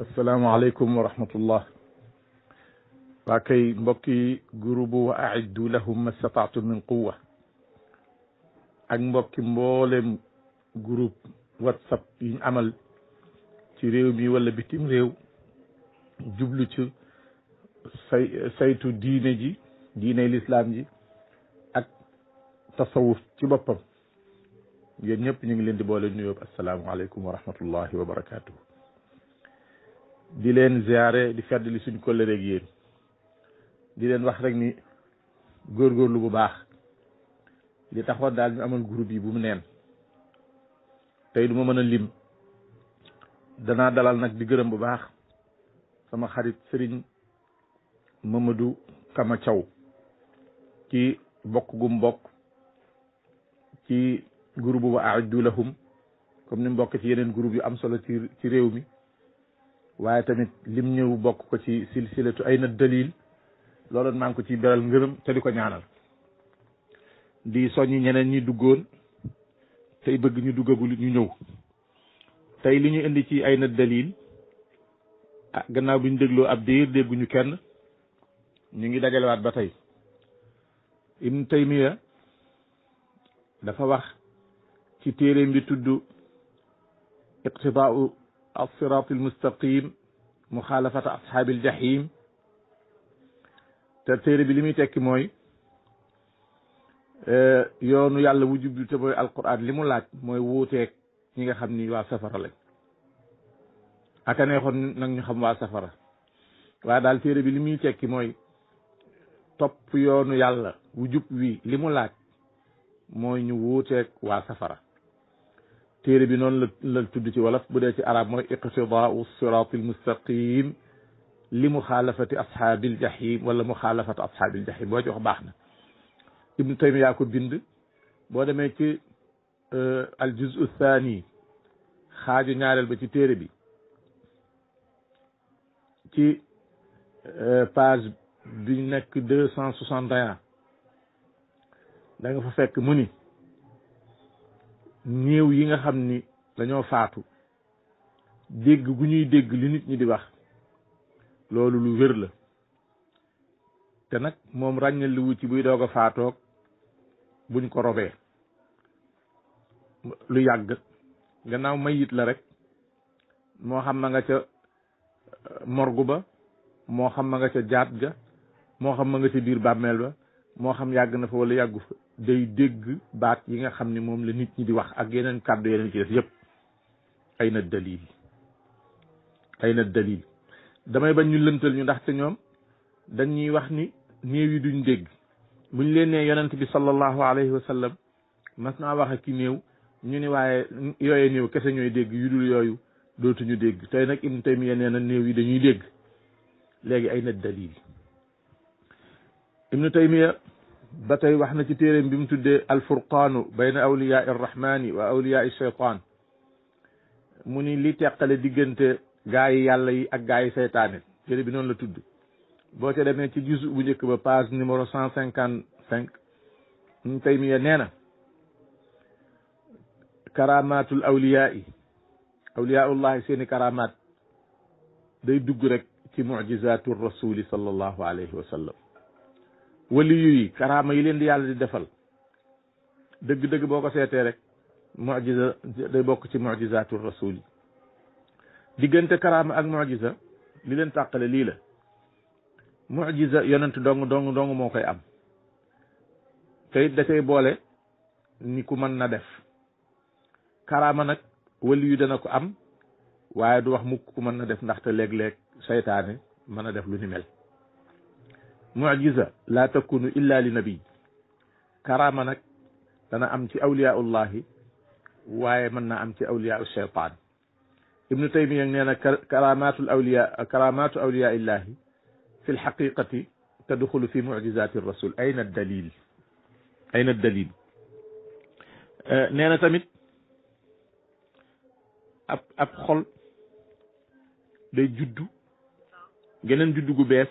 asalaamaaleykum wa rahmatullah waa kay mbokki groupe wa aiddu lahum mastataatum min quwa ak mbokki mboolem groupe whatsapp yi ñu amal ci réew mi wala bitim réew jublu ci saytu diine ji diine lislaam ji ak tasawuf ci boppam yéen ñëpp ñu ngi leen di boole nuyoo asalaamaaleykum wa rahmatullahi wa barakaatu. di leen ziare di feddali suñ kóllëre ak yéen di leen wax rek ni góorgóorlu bu baax li taxoon daal ñu amal groupe yi bu mu neen tey du ma mën a lim danaa dalal nag di gërëm bu baax sama xarit Serigne Mamadou Kama Thiaw ci bokk gum bokk ci groupe bu aiddu lahum comme ni mu bokk ci yeneen groupe yu am solo ci réew mi waaye tamit lim ñëw bokk ko ci silsilatu ay na dalil looloon maa ngi ko ci beral ngërëm te di ko ñaanal di soññi ñeneen ñi duggoon tey bëgg ñu duggagul ñu ñëw tey li ñu indi ci ay na dalil gannaaw bi ñu dégloo ab diir dégguñu kenn ñu ngi dajalewaat ba tey Ibn Taymiya dafa wax ci téeréem bi tudd iqtidaau as-siraat al-mustaqim muxaalafata ashaabil jahim te téere bi li muy tekki mooy yoonu yàlla wu jublu te mooy alquran li mu laaj mooy wuuteeg ñi nga xam ni waa safara lañ aka neexoon nag ñu xam waa safara waaye daal téere bi li muy tekki mooy topp yoonu yàlla wu jub wi li mu laaj mooy ñu wuuteeg waa safara téere bi noonu la tudd ci wolof bu dee ci arab mooy iqtidaau siraat almustaqim li muxaalafati ashaabil jahim wala muxaalafati ashaabil jahim boo ci wax baax na Ibnu Taymiya ko bind boo demee ci al juzu thani xaaju ñaareel ba ci téere bi ci page bi nekk 261 da nga fa fekk mu ni néew yi nga xam ni dañoo faatu dégg gu ñuy dégg li nit ñi di wax loolu lu wér la te nag moom ràññal li wu ci buy doog a faatoog buñ ko robee lu yàgg gannaaw mayit la rek moo xam ma nga ca morgu ba moo xam ma nga ca jaat ga moo xam ma nga ca biir bàmmeel ba moo xam yàgg na fa wala yàggu fa day dégg baat yi nga xam ni moom la nit ñi di wax ak yeneen kàddu yeneen ci des yëpp ay na dalil damay bañ ñu lëntal ñu ndaxte ñoom dañuy wax ni néew yi duñ dégg buñ leen nee yonent bi sallallahu alayhi wa sallam mas naa wax ak ki néew ñu ni waaye yooye néew kese ñooy dégg yu dul yooyu dootuñu dégg tey nag Ibn Taymiya nee na néew yi dañuy dégg léegi ay na dalil Ibn Taymiya ba tey wax na ci téeréem bi mu tuddee alfurqaanu bayna awliyaa irrahmani wa awliyaa shaytaan mu ni li teqale diggante gaa yi yàlla yi ak gaa yi seytaane téere bi noonu la tudd boo ca demee ci juzu bu njëkk ba page numéro 155 Ibn Taymiya nee na karamatul awliyaa yi awliyaullahi seeni karamaat day dugg rek ci mucjizatu rasuli sallallahu alayhi wa sallam waliyu yi karaama yi leen di yàlla di defal dëgg-dëgg boo ko seetee rek mucjiza day bokk ci mucjizatu rasul yi diggante karaama ak mucjiza li leen tàqale lii la mucjiza yonent dong moo koy am te it da koy boole ni ku mën na def karaama nag waliyu dana ko am waaye du wax mukk ku mën na def ndaxte léeg-léeg seytaane mën a def lu ni mel mucjiza la takunu illa li nabi karaama nag dana am ci awliyaullahi waaye mën naa am ci awliyaa shaytaan Ibnu Taymiya nee na karamatu awliyaa illahi fi lxaqiqati tadxulu fi mucjizati rasul ayna dalil nee na tamit ab xol day juddu geneen juddu gu bees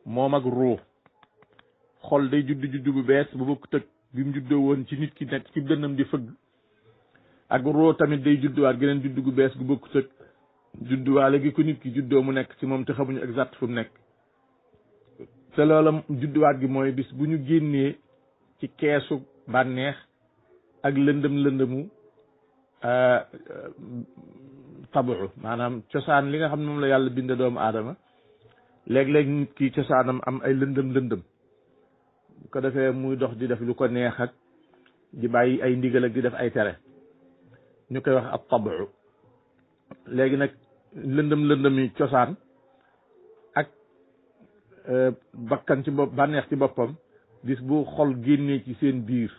moom ak ruux xol day juddu bu bees bu bokk tëg bi mu juddoo woon ci nit ki nekk ci dënnam di fëgg ak roo tamit day judduwaat geneen juddu gu bees gu bokkut ak judduwaale gi ko nit ki juddoo mu nekk ci moom te xamuñu exact fu mu nekk te loola judduwaat gi mooy bis bu ñu génnee ci keesu bànneex ak lëndëmu tabu maanaam cosaan li nga xam ne moom la yàlla binde doomu aadama léeg-léeg nit ki cosaanam am ay lëndëm bu ko defee muy dox di def lu ko neex ak di bàyyi ay ndigal ak di def ay tere ñu koy wax ab tabu léegi nag lëndëm yi cosaan ak bakkan ci bopp bànneex ci boppam bis bu xol génnee ci seen biir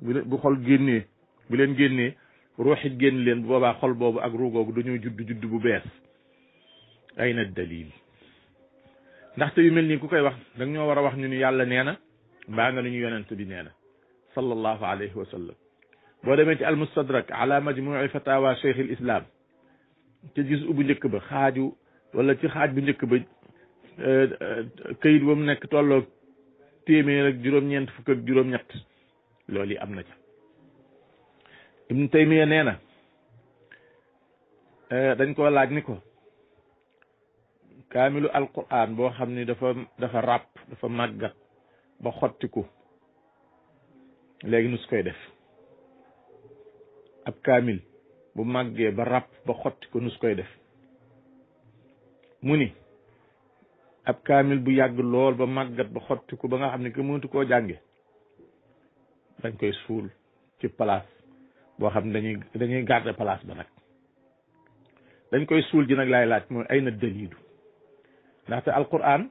bu xol génnee bu leen génnee ruuxit génn leen bu boobaa xol boobu ak ruugoogu dañoo judd bu bees ay na dalil ndaxte yu mel nii ku koy wax danga ñoo war a wax ñu ni yàlla nee na mbaa nga ñu yonent bi nee na sallallahu alayhi wa sallam boo demee ci almustadrak ala majmu'i fatawa cheikh al islam ci gis bu njëkk ba xaaju wala ci xaaj bu njëkk ba këyit ba mu nekk tolloog téeméer ak juróom-ñeent fukk ak juróom-ñett loolu yi am na ca Ibn Taymiya nee na dañ koo laaj ni ko kaamilu alquran boo xam ni dafa ràpp dafa màggat ba xottiku léegi nu su koy def ab kaamil bu màggee ba ràpp ba xottiku nu su koy def mu ni ab kaamil bu yàgg lool ba màggat ba xottiku ba nga xam ne que mënatu koo jànge dañ koy suul ci place boo xam ne dañuy garder place ba nag dañ koy suul ji nag laay laaj mooy ay na daliilu ndaxte alquran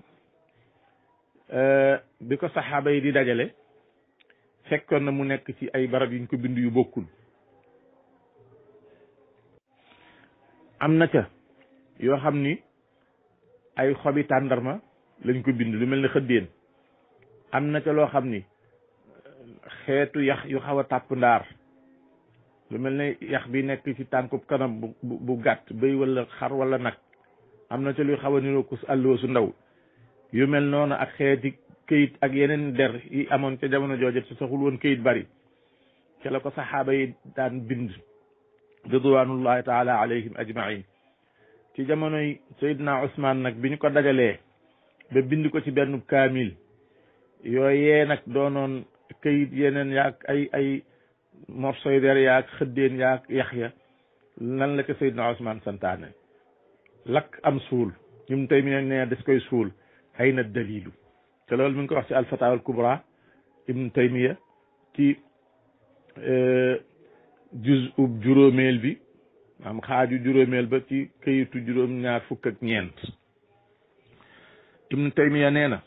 bi ko saxaaba yi di dajale fekkoon na mu nekk ci ay barab yuñ ko bind yu bokkul am na ca yoo xam ni ay xobi tàndarma lañ ko bind lu mel ne xëddeen am na ca loo xam ni xeetu yax yu xaw a tàpp ndaar lu mel ne yax bi nekk ci tànkub kanam bu gàtt bëy wala xar wala nag am na ca luy xaw a niroo kus àlloo su ndaw yu mel noonu ak xeeti këyit ak yeneen der yi amoon ca jamono jooje ci saxul woon këyit bari ca la ko saxaaba yi daan bind ridwanullahi taala alayhim ajmain ci jamonoy Seydina Ousmane nag bi ñu ko dajalee ba bind ko ci benn kaamil yooyee nag doonoon këyit yeneen yaag ay morsoy der yaag xëddeen yaag yax ya lan la ko Seydina Ousmane santaane lakk am suul ñum tey mi ne des koy suul ay na dalilu te loolu mi ngi ko wax ci alfatawa al kubra ibn taymiya ci juz'u juróomeel bi am xaaju juróomeel ba ci këyitu juróom-ñaar fukk ak ñeent ibn taymiya nee na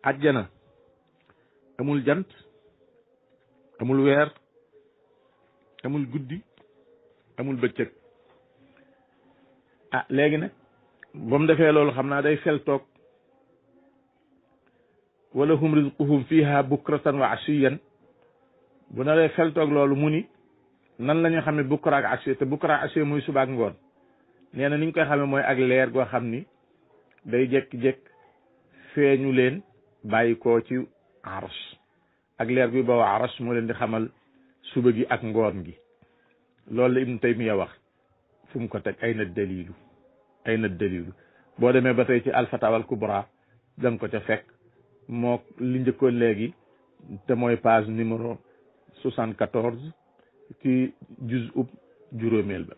àjjana amul jant amul weer amul guddi amul bëccëg ah léegi nag ba mu defee loolu xam naa day fel toog wala hum rizquhum fiha bukratan wa ashiyan bu na lay fel toog loolu mu ni nan la ñu xam ne bukra ak ashiya te bukra ak ashiya muy suba ak ngoon nee na ni ñu koy xamee mooy ak leer goo xam ni day jekk-jekk feeñu leen bàyyi koo ci arsh ak leer guy bawoo arsh moo leen di xamal suba gi ak ngoon gi loolu la Ibn Taymiya wax fu mu ko teg ay na dalilu boo demee ba tey ci alfatawa al kubra da nga ko ca fekk moo li njëkkoon léegi te mooy page numéro 74 ci juz'u juróomeel ba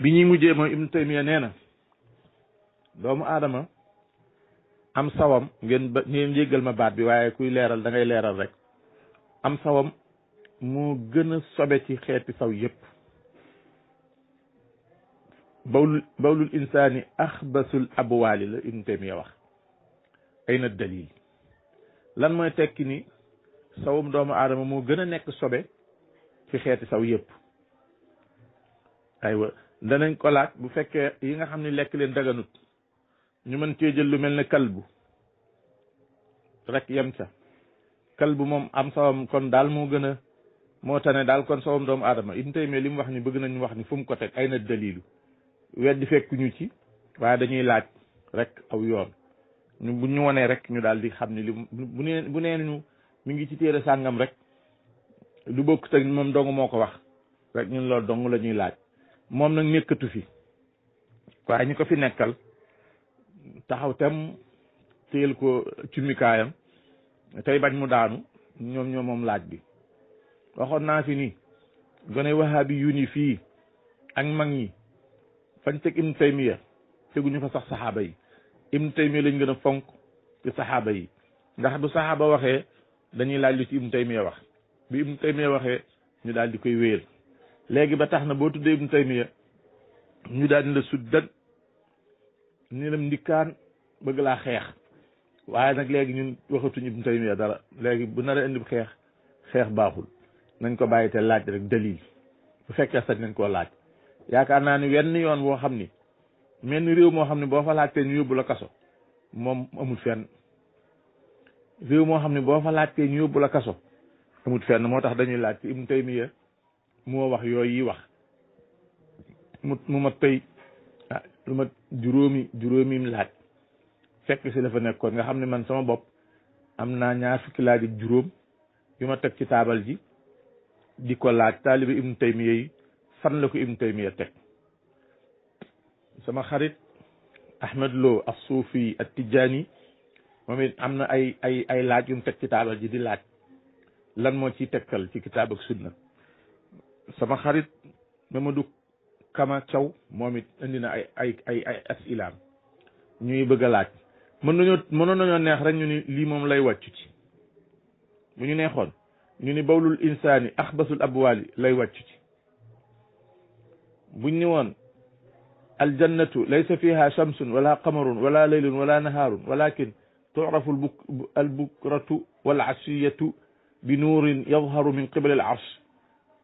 bi ñuy mujjee mooy Ibn Taymiya nee na doomu aadama am sawam ngeen jéggal ma baat bi waaye kuy leeral da ngay leeral rek am sawam moo gën a sobe ci xeeti saw yépp bawlul insaani axbasul abwaali la Ibn Taymiya wax ay na dalil lan mooy tekki ni sawum doomu aadama moo gën a nekk sobe ci xeeti saw yépp aywa danañ ko laaj bu fekkee yi nga xam ne lekk leen daganut ñu mën cee jël lu mel ne kalbu rek yem ca kalbu moom am sawam kon daal moo gën a moo tane daal kon sawam doomu aadama Ibn Taymiya li mu wax ni bëgg nañu wax ni fu mu ko teg ay na dalilu weddi fekk ñu ci waaye dañuy laaj rek aw yoon bu ñu wonee rek ñu daal di xam ni li bu nee ñu mi ngi ci téere sàngam rek lu bokk teg moom dong moo ko wax rek ñun loolu dong la ñuy laaj moom nag nekkatu fi waaye ñu ko fi nekkal taxaw tem téyel ko cummikaayam tey bañ mu daanu ñoom moom laaj bi waxoon naa fi ni gone wahabi yu ni fii ak mag ñi fañ teg Ibn Taymiya teguñu fa sax saxaaba yi Ibn Taymiya lañ gën a fonk ci saxaaba yi ndax bu saxaaba waxee dañuy laaj lu ci Ibn Taymiya wax bi Ibn Taymiya waxee ñu daal di koy wéyal léegi ba tax na boo tuddee Ibn Taymiya ñu daal di la suddan ni lam ndikkaan bëgg laa xeex waaye nag léegi ñun waxatuñu Ibn Taymiya dara léegi bu nar a indi xeex baaxul nañ ko bàyyi te laaj rek dalil bu fekkee sax nañ koo laaj yaakaar naa ni wenn yoon boo xam ni mel ni réew moo xam ne boo fa laajtee ñu yóbbu la kaso moom amul fenn réew moo xam ne boo fa laajtee ñu yóbbu la kaso amul fenn moo tax dañuy laaj ci Ibn Taymiya moo wax yooyu yi wax mu ma tey lu ma juróomi laaj fekk si la fa nekkoon nga xam ne man sama bopp am naa ñaar fukki laaj ak juróom yu ma teg ci taabal ji di ko laaj taalibe Ibn Taymiya yi fan la ko Ibn Taymiya teg sama xarit Ahmed Lo as-Sufi at-Tijani moom it am na ay laaj yu mu teg ci taabal ji di laaj lan moo ciy tegtal ci kitaab ak sunna sama xarit Mamadou Kama Thiaw moom it indi na ay asilaam ñuy bëgg a laaj mënoon nañoo neex rek ñu ni lii moom lay wàccu ci bu ñu neexoon ñu ni bawlul insaani axbasul abwaali lay wàccu ci buñ ni woon aljannatu laysa fiha shamsun wala qamarun wala laylun wala nahaarun walakin tu'rafu albukratu wal ashiyatu bi nuurin yadharu min qibali al arsh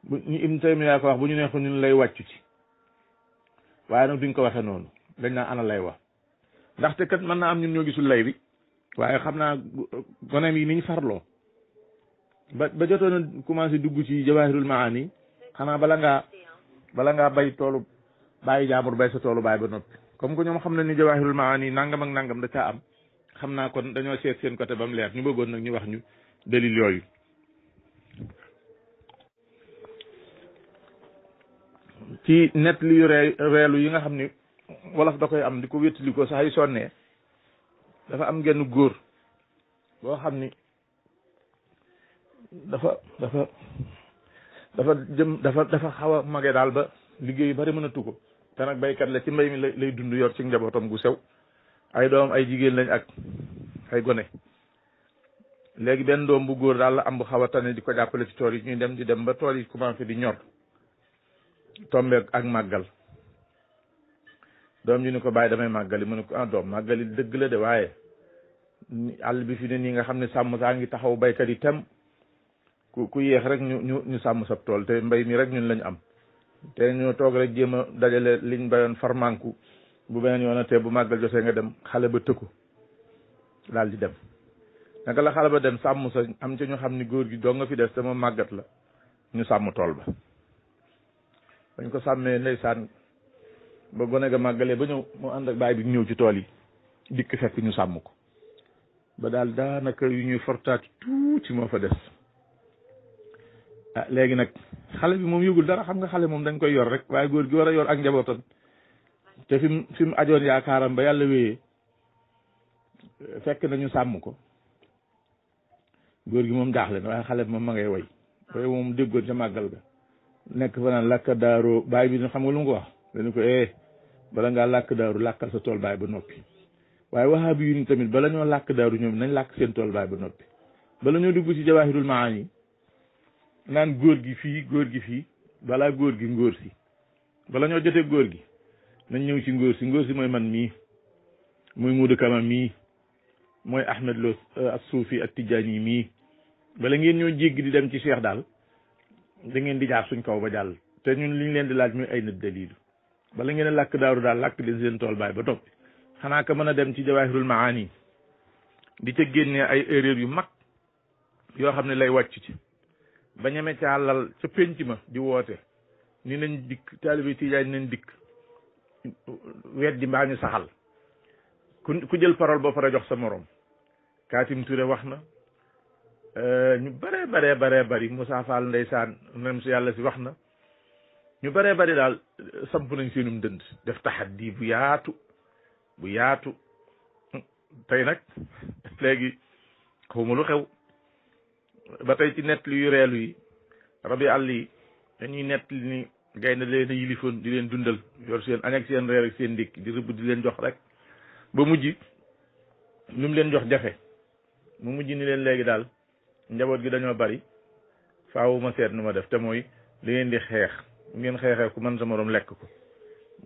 bu ñu Ibn Taymiya ko wax bu ñu neexoon ñu lay wàccu ci waaye nag duñ ko waxe noonu dañ naa ana lay wax ndaxte kat mën naa am ñun ñoo gisul lay bi waaye xam naa goneem yi niñ farloo ba jotoon a commencé dugg ci jawahirul maani xanaa bala ngaa bay toolu bàyyi jaamur bay sa toolu bàyyi ba noppi comme que ñoom xam na ni jawahirul maani nangam ak nangam da caa am xam naa kon dañoo seet seen côté ba mu leer ñu bëggoon nag ñu wax ñu dalil yooyu ci net li reelu yi nga xam ni wolof da koy am di ko wéttali ko sax yu sonnee dafa am genn góor boo xam ni dafa xaw a mage daal ba liggéey yu bari mënatu ko te nag baykat la ci mbay mi lay dund yor ci njabootam gu sew ay doom ay jigéen lañ ak ay gone léegi benn doom bu góor daal la am bu xaw a tane di ko jàppale ci tool yi ñuy dem di dem ba tool yi commencé di ñor tombe ak màggal doom ji ni ko bàyyi damay màggali mu ne ko doom màggali dëgg la de waaye àll bi fi ne nii nga xam ne sàmm saa ngi taxaw baykat yi tem ku yéex rek ñu sàmm sab tool te mbay mi rek ñun lañu am te ñoo toog rek jéem a dajale liñ bayoon farmanku bu beneen yoon te bu màggal jotee nga dem xale ba tëkku daal di dem naka la xale ba dem sàmm sa am ci ñu xam ni góor gi doo nga fi des te moom màggat la ñu sàmm tool ba dañ ko sàmmee ndeysaan ba gone ga màggalee ba ñëw mu ànd ak baay bi ñëw ci tool yi dikk fekk ñu sàmm ko ba daal daanaka yu ñuy fortaat tuuti moo fa des léegi nag xale bi moom yëgul dara xam nga xale moom dañ koy yor rek waaye góor gi war a yor ak njabootam te fi mu ajoon yaakaaram ba yàlla wéyee fekk nañu sàmm ko góor gi moom jaaxle na waaye xale bi moom ma ngay woy moom déggoon ca màggal ga nekk fa naan làkk daaroo baay bi xam nga lu mu ko wax dañu ko bala ngaa làkk daaru làkkal sa tool baay ba noppi waaye wahabi yu ni tamit bala ñoo làkk daaru ñoom nañ làkk seen tool baay ba noppi bala ñoo dugg ci jawahirul maani naan góor gi fii balaa góor gi ngóor si bala ñoo jotee góor gi nañ ñëw ci ngóor si mooy man mii mooy Muudu Kama mii mooy Ahmed Lo as-Sufi at-Tijani mii bala ngeen ñoo jéggi di dem ci Cheikh daal da ngeen di jaar suñ kaw ba jàll te ñun liñ leen di laaj muy ay nat dalilu bala ngeen a làkk daaru daal làkk leen seen tool baay ba noppi xanaa ka mën a dem ci jawahirul maani di ca génnee ay erreur yu mag yoo xam ne lay wàcc ci ba ñeme ca àllal ca pénc ma di woote ni nañ dikk taalibe Tijaan nañ dikk weddi mbaa ñu saxal ku jël parole boo pare jox sa morom Kaatim Touré wax na ñu bare bari Moussa Fall ndeysaan même si yàlla si wax na ñu bëree bëri daal samp nañ seenum dënd def taxaddi bu yaatu tey nag léegi xawma lu xew ba tey ci nett li yu reelu yi rabi àll yi dañuy nett li ni gaynde leen a yilifoon di leen dundal yor seen añ ak seen reer ak seen ndékki di rëbb di leen jox rek ba mujj lu mu leen jox jafe mu mujj ni leen léegi daal njaboot gi dañoo bari faawu ma seet nu ma def te mooy li ngeen di xeex bu ngeen xeexee ku man sa morom lekk ko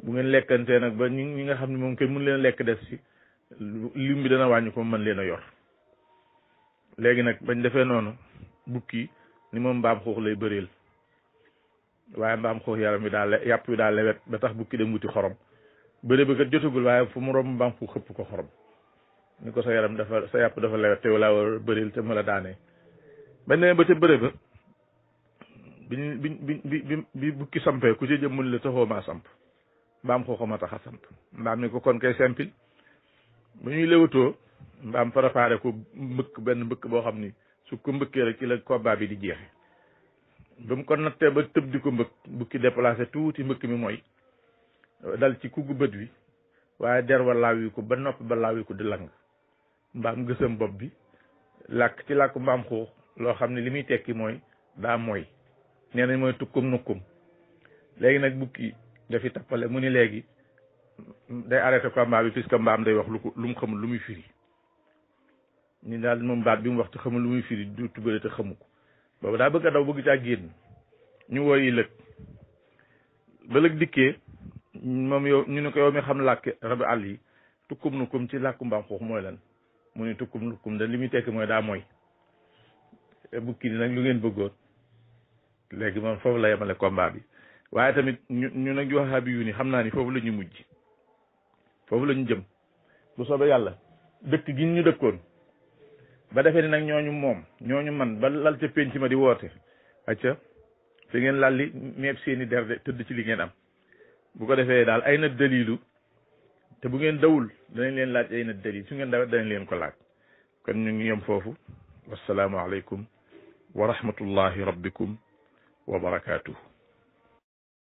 bu ngeen lekkantee nag ba ñi nga xam ne moom kenn mun leen lekk des si lim bi dana wàññi ko mën leen a yor léegi nag bañ defee noonu bukki ni moom mbaam xuux lay bëreel waaye mbaam xuux yaram bi daal yàpp bi daal lewet ba tax bukki dem wuti xorom bëre ba kat jotagul waaye fu mu romb mbaam xuux xëpp ko xorom ni ko sa yaram dafa sa yàpp dafa lewet te laa war bëreel te ma la daanee bañ demee ba ca bëre ba bi bukki sampee ku ci jëm mun la taxoo maa samp mbaam xuuxa ma tax a samp mbaam ni ko kon kay sempil ba ñuy léwatoo mbaam préparé ko benn mbëkk boo xam ni su ko mbëkkee rek ci la combat bi di jeexe ba mu ko nattee ba tëb di ko mbëkk bukki déplacé tuuti mbëkk mi mooy dal ci kuggu bët wi waaye der wa laaw ko ba nopp ba laaw ko di lang mbaam gësam bopp bi làkk ci làkk mbaam xuux loo xam ne li muy tekki mooy daa mooy nee nañ mooy tukkum nukkum léegi nag bukki dafi tappale mu ni léegi day arrêté combat bi puisque mbaam day wax lu mu xamul lu muy firi ñu daal moom baat bi mu wax te xamul lu muy firi du tubale te xamu ko boobu daa bëgg a daw bëgg caa génn ñu wooyi lëg ba lëg dikkee moom yow ñu ne ko yow mi xam làkk rabi àll yi tukkum nukkum ci làkku mbaam xuux mooy lan mu ne tukkum nukkum da li muy tekki mooy daa mooy bukki ni nag lu ngeen bëggoon léegi moom foofu la yemale combat bi waaye tamit ñu nag waxaabi yu ni xam naa ni foofu la ñu mujj foofu la ñu jëm bu soobee yàlla dëkk gi ñu dëkkoon ba defee ni nag ñooñu man ba lal ca penc ma di woote acca fi ngeen lal li meeb seeni der de tëdd ci li ngeen am bu ko defee daal ay na dalilu te bu ngeen dawul danañ leen laaj ay na dalil su ngeen dawet danañ leen ko laaj kon ñu ngi yem foofu wassalaamu aleykum wa rahmatullahi rabbikum wa barakatuhu